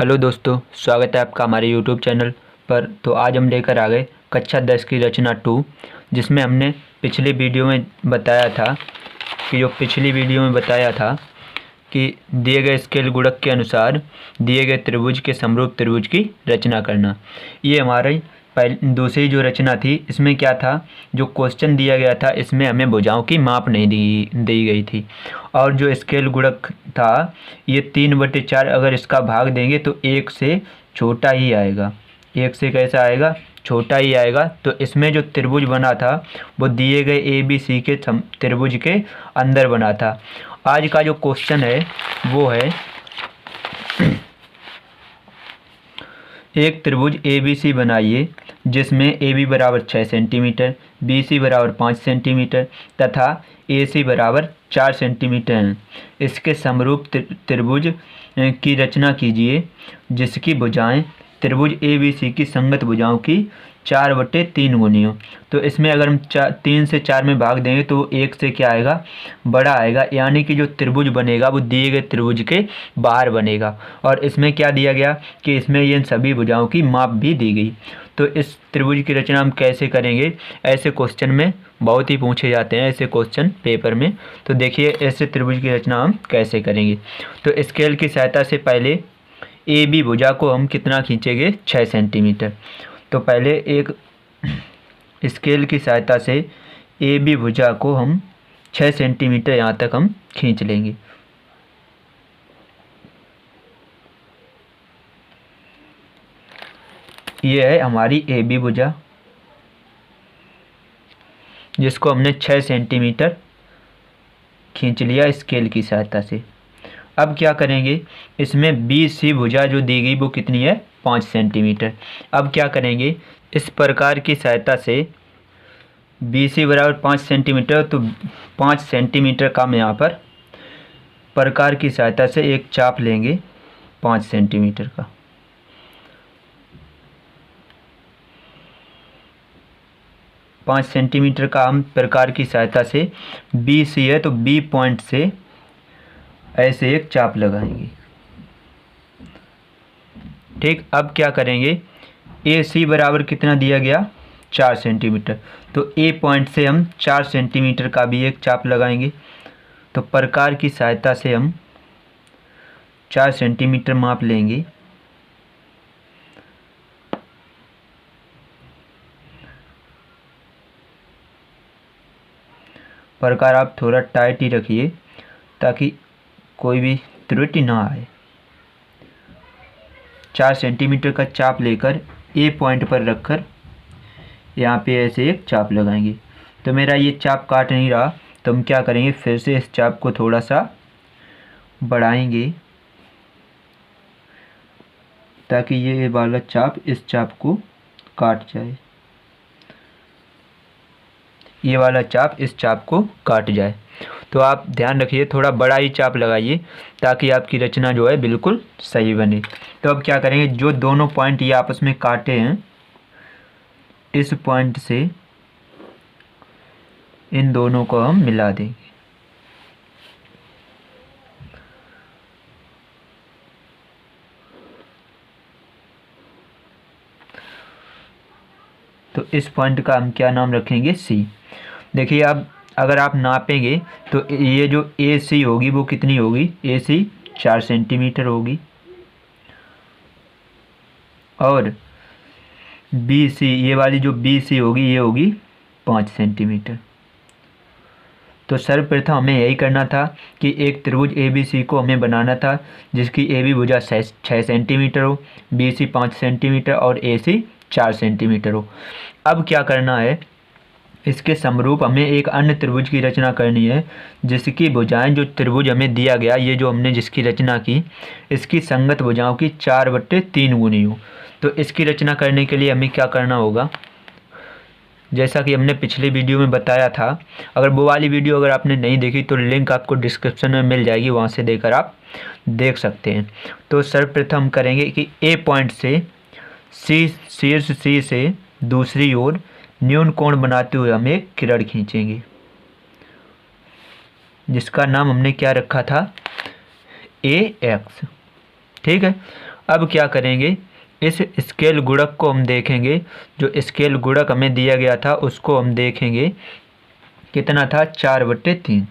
Hello दोस्तों, स्वागत है आपका हमारे यूट्यूब चैनल पर। तो आज हम लेकर आ गए कक्षा 10 की रचना 2, जिसमें हमने पिछली वीडियो में बताया था कि दिए गए स्केल गुणक के अनुसार दिए गए त्रिभुज के समरूप त्रिभुज की रचना करना। ये हमारी दूसरी जो रचना थी, इसमें क्या था, जो क्वेश्चन दिया गया था इसमें हमें भुजाओं की माप नहीं दी गई थी। और जो स्केल गुणक था, ये 3/4 अगर इसका भाग देंगे तो 1 से छोटा ही आएगा। 1 से कैसा आएगा? छोटा ही आएगा। तो इसमें जो त्रिभुज बना था वो दिए गए ABC के त्रिभुज के अंदर बना था। आज का जो क्वेश्चन है वो है एक त्रिभुज ABC बनाइए जिसमें AB बराबर 6 सेंटीमीटर, BC बराबर 5 सेंटीमीटर तथा AC बराबर 4 सेंटीमीटर हैं। इसके समरूप त्रिभुज की रचना कीजिए जिसकी भुजाएं त्रिभुज ABC की संगत भुजाओं की 4/3 गुनी हो। तो इसमें अगर हम 3 से 4 में भाग देंगे तो 1 से क्या आएगा? बड़ा आएगा। यानी कि जो त्रिभुज बनेगा वो दिए गए त्रिभुज के बाहर बनेगा। और इसमें क्या दिया गया कि इसमें ये सभी भुजाओं की माप भी दी गई। तो इस त्रिभुज की रचना हम कैसे करेंगे? ऐसे क्वेश्चन में बहुत ही पूछे जाते हैं, ऐसे क्वेश्चन पेपर में। तो देखिए ऐसे त्रिभुज की रचना हम कैसे करेंगे। तो स्केल की सहायता से पहले AB भुजा को हम कितना खींचेंगे? 6 सेंटीमीटर। तो पहले एक स्केल की सहायता से AB भुजा को हम 6 सेंटीमीटर यहाँ तक हम खींच लेंगे। ये है हमारी AB भुजा, जिसको हमने 6 सेंटीमीटर खींच लिया स्केल की सहायता से। अब क्या करेंगे? इसमें BC भुजा जो दी गई वो कितनी है? 5 सेंटीमीटर। अब क्या करेंगे? इस प्रकार की सहायता से BC बराबर 5 सेंटीमीटर, तो 5 सेंटीमीटर का हम यहाँ पर प्रकार की सहायता से एक चाप लेंगे 5 सेंटीमीटर का। पाँच सेंटीमीटर का हम प्रकार की सहायता से BC है तो B पॉइंट से ऐसे एक चाप लगाएंगे। ठीक, अब क्या करेंगे? AC बराबर कितना दिया गया? 4 सेंटीमीटर। तो A पॉइंट से हम 4 सेंटीमीटर का भी एक चाप लगाएंगे। तो प्रकार की सहायता से हम 4 सेंटीमीटर माप लेंगे। प्रकार आप थोड़ा टाइट ही रखिए ताकि कोई भी त्रुटि ना आए। 4 सेंटीमीटर का चाप लेकर A पॉइंट पर रखकर यहाँ पे ऐसे एक चाप लगाएंगे। तो मेरा ये चाप काट नहीं रहा, तो हम क्या करेंगे? फिर से इस चाप को थोड़ा सा बढ़ाएंगे ताकि ये वाला चाप इस चाप को काट जाए, ये वाला चाप इस चाप को काट जाए। तो आप ध्यान रखिए, थोड़ा बड़ा ही चाप लगाइए ताकि आपकी रचना जो है बिल्कुल सही बने। तो अब क्या करेंगे? जो दोनों पॉइंट ये आपस में काटे हैं, इस पॉइंट से इन दोनों को हम मिला देंगे। तो इस पॉइंट का हम क्या नाम रखेंगे? C। देखिए अब अगर आप नापेंगे तो ये जो AC होगी वो कितनी होगी? AC 4 सेंटीमीटर होगी और BC, ये वाली जो BC होगी ये होगी 5 सेंटीमीटर। तो सर्वप्रथम हमें यही करना था कि एक त्रिभुज ABC को हमें बनाना था जिसकी AB भुजा 6 सेंटीमीटर हो, BC 5 सेंटीमीटर और AC 4 सेंटीमीटर हो। अब क्या करना है? इसके समरूप हमें एक अन्य त्रिभुज की रचना करनी है जिसकी भुजाएं, जो त्रिभुज हमें दिया गया, ये जो हमने जिसकी रचना की, इसकी संगत भुजाओं की 4/3 गुनी हो। तो इसकी रचना करने के लिए हमें क्या करना होगा? जैसा कि हमने पिछली वीडियो में बताया था, अगर वो वाली वीडियो अगर आपने नहीं देखी तो लिंक आपको डिस्क्रिप्शन में मिल जाएगी, वहाँ से देकर आप देख सकते हैं। तो सर्वप्रथम करेंगे कि A पॉइंट से शीर्ष C से दूसरी ओर न्यून कोण बनाते हुए हम एक किरण खींचेंगे जिसका नाम हमने क्या रखा था? AX। ठीक है। अब क्या करेंगे, इस स्केल गुणक को हम देखेंगे। जो स्केल गुणक हमें दिया गया था उसको हम देखेंगे, कितना था, 4/3।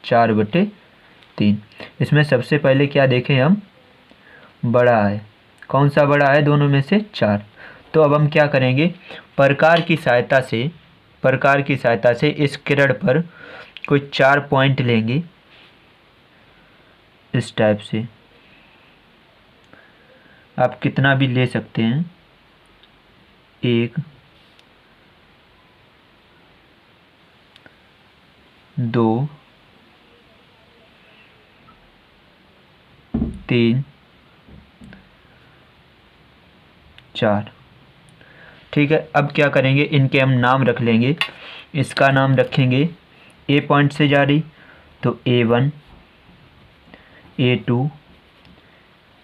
4/3। इसमें सबसे पहले क्या देखें हम, बड़ा है। कौन सा बड़ा है दोनों में से, 4। तो अब हम क्या करेंगे, प्रकार की सहायता से इस किरण पर कोई 4 पॉइंट लेंगे, इस टाइप से। आप कितना भी ले सकते हैं, 1, 2, 3, 4। ठीक है। अब क्या करेंगे, इनके हम नाम रख लेंगे। इसका नाम रखेंगे ए पॉइंट से जा रही, तो A1, A2,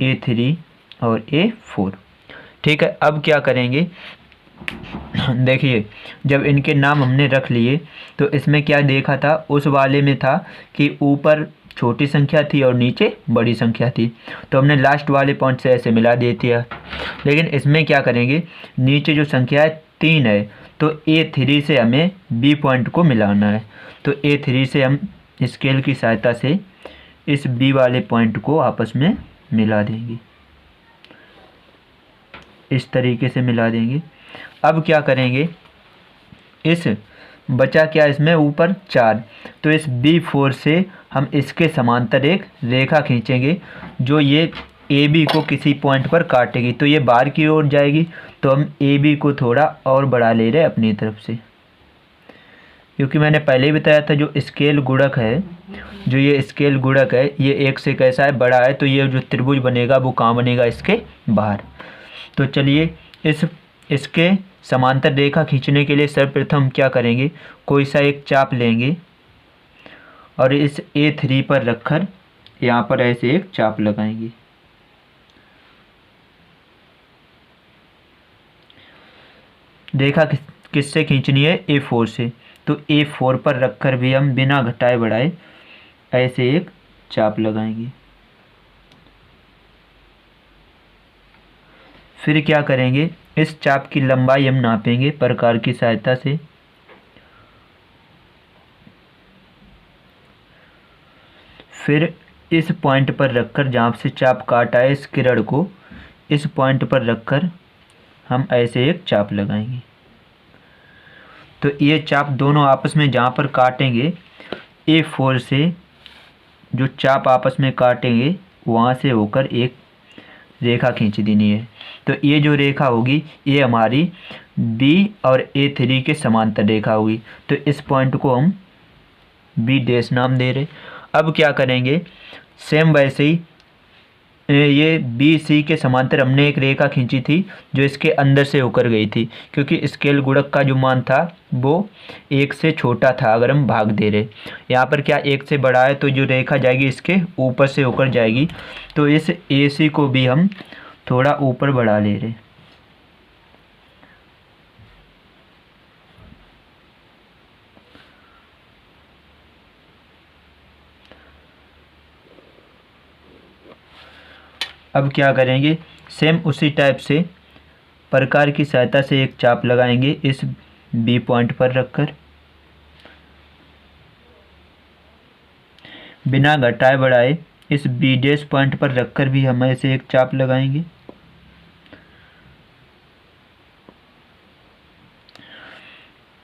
A3 और A4। ठीक है। अब क्या करेंगे, देखिए जब इनके नाम हमने रख लिए तो इसमें क्या देखा था, उस वाले में था कि ऊपर छोटी संख्या थी और नीचे बड़ी संख्या थी, तो हमने लास्ट वाले पॉइंट से ऐसे मिला दे दिया। लेकिन इसमें क्या करेंगे, नीचे जो संख्या है 3 है, तो A3 से हमें B पॉइंट को मिलाना है। तो A3 से हम स्केल की सहायता से इस B वाले पॉइंट को आपस में मिला देंगे, इस तरीके से मिला देंगे। अब क्या करेंगे, इस बचा क्या इसमें ऊपर 4, तो इस B4 से हम इसके समांतर एक रेखा खींचेंगे जो ये AB को किसी पॉइंट पर काटेगी, तो ये बाहर की ओर जाएगी। तो हम AB को थोड़ा और बढ़ा ले रहे हैं अपनी तरफ से, क्योंकि मैंने पहले ही बताया था जो स्केल गुणक है, जो ये स्केल गुणक है ये एक से कैसा है, बड़ा है, तो ये जो त्रिभुज बनेगा वो कहाँ बनेगा, इसके बाहर। तो चलिए इसके समांतर रेखा खींचने के लिए सर्वप्रथम क्या करेंगे, कोई सा एक चाप लेंगे और इस A3 पर रखकर यहाँ पर ऐसे एक चाप लगाएंगे। रेखा किससे खींचनी है, A4 से, तो A4 पर रखकर भी हम बिना घटाए बढ़ाए ऐसे एक चाप लगाएंगे। फिर क्या करेंगे, इस चाप की लंबाई हम नापेंगे प्रकार की सहायता से। फिर इस पॉइंट पर रखकर, जहाँ से चाप काटा है इस किरण को, इस पॉइंट पर रखकर हम ऐसे एक चाप लगाएंगे। तो ये चाप दोनों आपस में जहाँ पर काटेंगे, A4 से जो चाप आपस में काटेंगे वहाँ से होकर एक रेखा खींच देनी है। तो ये जो रेखा होगी ये हमारी B और A3 के समांतर रेखा होगी। तो इस पॉइंट को हम B' नाम दे रहे। अब क्या करेंगे, सेम वैसे ही ये BC के समांतर हमने एक रेखा खींची थी जो इसके अंदर से होकर गई थी, क्योंकि स्केल गुणक का जो मान था वो 1 से छोटा था अगर हम भाग दे रहे। यहाँ पर क्या 1 से बड़ा है, तो जो रेखा जाएगी इसके ऊपर से होकर जाएगी। तो इस AC को भी हम थोड़ा ऊपर बढ़ा ले रहे। अब क्या करेंगे, सेम उसी टाइप से प्रकार की सहायता से एक चाप लगाएंगे इस B पॉइंट पर रखकर, बिना घटाए बढ़ाए इस B' पॉइंट पर रखकर भी हम ऐसे एक चाप लगाएंगे।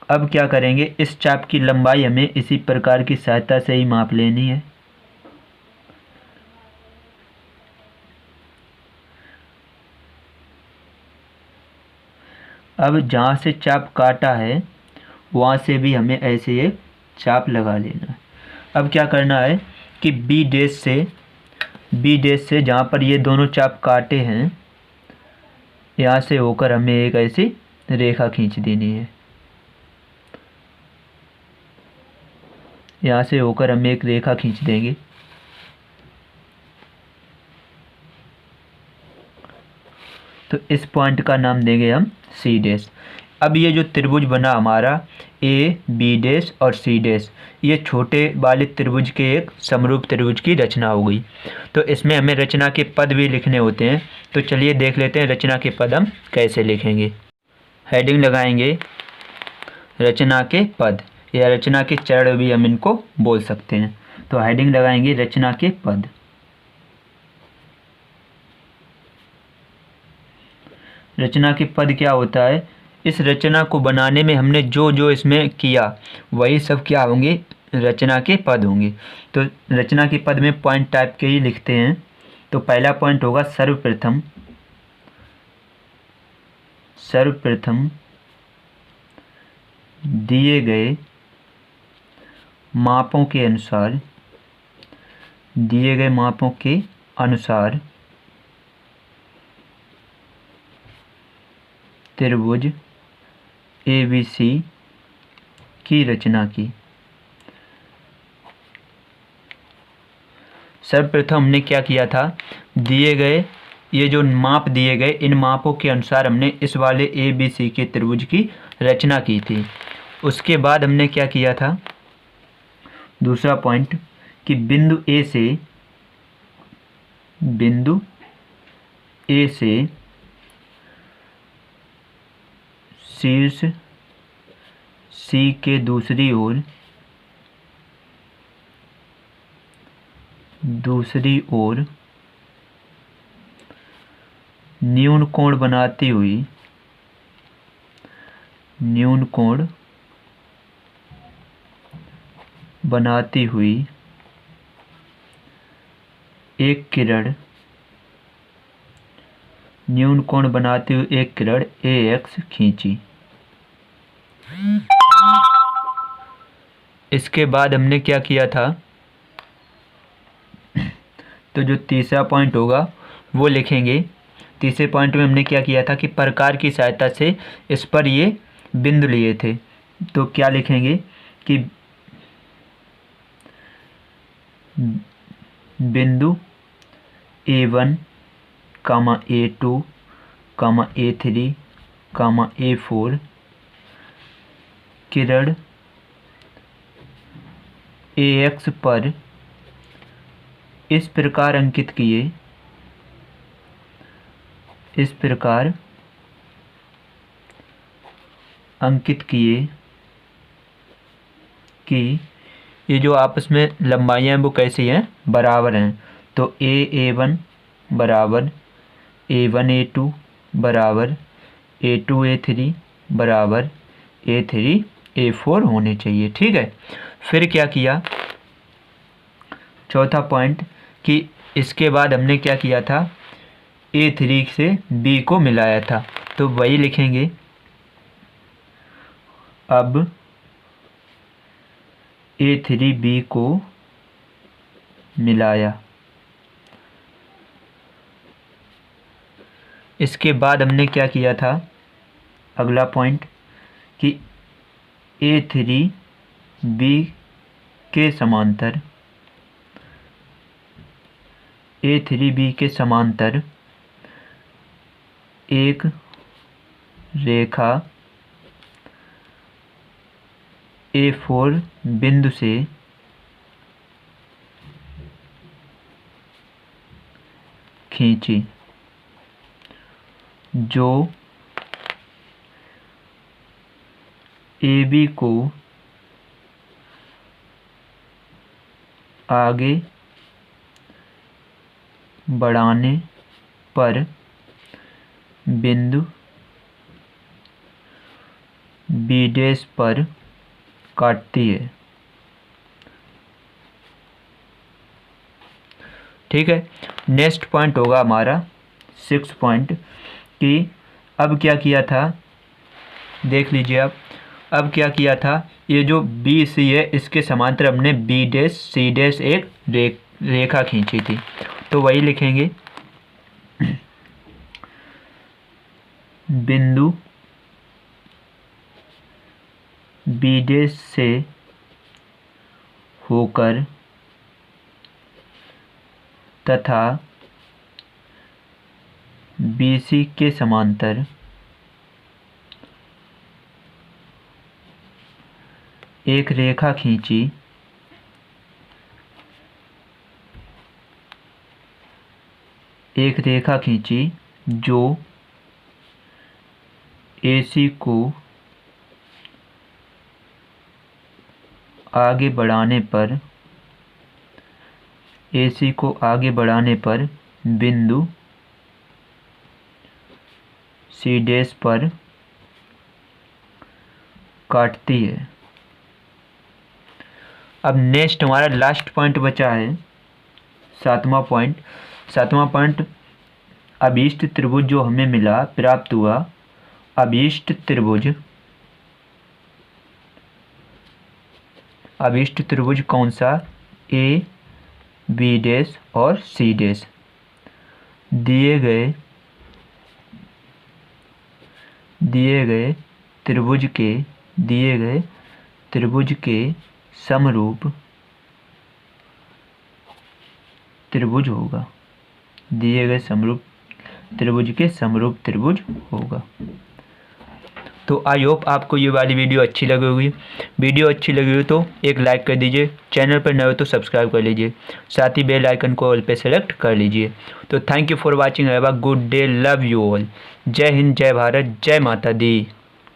अब क्या करेंगे, इस चाप की लंबाई हमें इसी प्रकार की सहायता से ही माप लेनी है। अब जहाँ से चाप काटा है वहाँ से भी हमें ऐसे एक चाप लगा लेना है। अब क्या करना है कि B' से जहाँ पर ये दोनों चाप काटे हैं यहाँ से होकर हमें एक ऐसी रेखा खींच देनी है। यहाँ से होकर हम एक रेखा खींच देंगे। तो इस पॉइंट का नाम देंगे हम C'। अब ये जो त्रिभुज बना हमारा A, B' और C', ये छोटे वाले त्रिभुज के एक समरूप त्रिभुज की रचना हो गई। तो इसमें हमें रचना के पद भी लिखने होते हैं। तो चलिए देख लेते हैं रचना के पद हम कैसे लिखेंगे। हेडिंग लगाएंगे रचना के पद या रचना के चरण भी हम इनको बोल सकते हैं। तो हेडिंग लगाएंगे रचना के पद। रचना के पद क्या होता है? इस रचना को बनाने में हमने जो जो इसमें किया वही सब क्या होंगे? रचना के पद होंगे। तो रचना के पद में पॉइंट टाइप के ही लिखते हैं। तो पहला पॉइंट होगा सर्वप्रथम। सर्वप्रथम दिए गए मापों के अनुसार, दिए गए मापों के अनुसार त्रिभुज ABC की रचना की। सर्वप्रथम हमने क्या किया था? दिए गए ये जो माप दिए गए, इन मापों के अनुसार हमने इस वाले ABC के त्रिभुज की रचना की थी। उसके बाद हमने क्या किया था? दूसरा पॉइंट कि बिंदु A से शीर्ष C के दूसरी ओर न्यून कोण बनाती हुई एक किरण, न्यून कोण बनाती हुई एक किरण AX खींची। इसके बाद हमने क्या किया था? तो जो तीसरा पॉइंट होगा वो लिखेंगे। तीसरे पॉइंट में हमने क्या किया था कि प्रकार की सहायता से इस पर ये बिंदु लिए थे। तो क्या लिखेंगे कि बिंदु A1, A2, A3, A4 किरण AX पर इस प्रकार अंकित किए, कि ये जो आपस में लंबाइयाँ हैं वो कैसी हैं? बराबर हैं। तो A1 बराबर A1 A2 बराबर A2 A3 बराबर A3 A4 होने चाहिए। ठीक है। फिर क्या किया? चौथा पॉइंट कि इसके बाद हमने क्या किया था? A3 से B को मिलाया था। तो वही लिखेंगे। अब A3 B को मिलाया। इसके बाद हमने क्या किया था? अगला पॉइंट कि A3 B के समांतर, A3 B के समांतर एक रेखा A4 बिंदु से खींची, जो AB को आगे बढ़ाने पर बिंदु B' पर काटती है। ठीक है। नेक्स्ट पॉइंट होगा हमारा 6 पॉइंट कि अब क्या किया था? देख लीजिए आप। अब क्या किया था? ये जो BC है इसके समांतर हमने B' C' एक रेखा खींची थी। तो वही लिखेंगे। बिंदु B' से होकर तथा BC के समांतर एक रेखा खींची, जो AC को आगे बढ़ाने पर बिंदु C' पर काटती है। अब नेक्स्ट हमारा लास्ट पॉइंट बचा है, सातवां पॉइंट अभीष्ट त्रिभुज जो हमें मिला, प्राप्त हुआ। अभीष्ट त्रिभुज कौन सा? AB' और C' दिए गए त्रिभुज के समरूप त्रिभुज होगा। दिए गए त्रिभुज के समरूप त्रिभुज होगा। तो आई होप आपको ये वाली वीडियो अच्छी लगी होगी। वीडियो अच्छी लगी हो तो एक लाइक कर दीजिए, चैनल पर नए हो तो सब्सक्राइब कर लीजिए, साथ ही बेल आइकन को ऑल पे सेलेक्ट कर लीजिए। तो thank you for watching, have a good day, love you all. जय हिंद, जय भारत, जय माता दी।